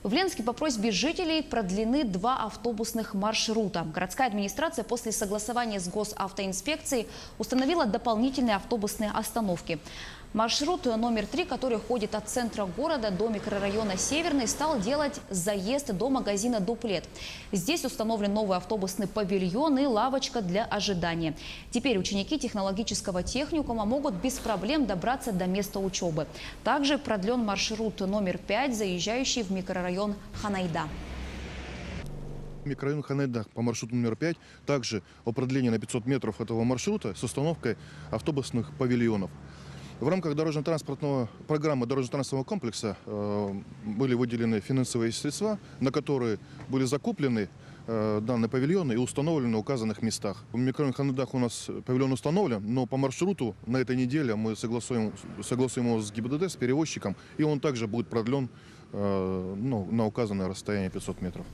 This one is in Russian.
В Ленске по просьбе жителей продлены 2 автобусных маршрута. Городская администрация после согласования с госавтоинспекцией установила дополнительные автобусные остановки. Маршрут номер 3, который ходит от центра города до микрорайона Северный, стал делать заезд до магазина «Дуплет». Здесь установлен новый автобусный павильон и лавочка для ожидания. Теперь ученики технологического техникума могут без проблем добраться до места учебы. Также продлен маршрут номер 5, заезжающий в микрорайон Ханайда. Микрорайон Ханайда по маршруту номер 5 также о продлении на 500 метров этого маршрута с установкой автобусных павильонов. В рамках программы дорожно-транспортного комплекса были выделены финансовые средства, на которые были закуплены данные павильоны и установлены в указанных местах. В микрорайоне Ханайда у нас павильон установлен, но по маршруту на этой неделе мы согласуем его с ГИБДД, с перевозчиком, и он также будет продлен на указанное расстояние 500 метров.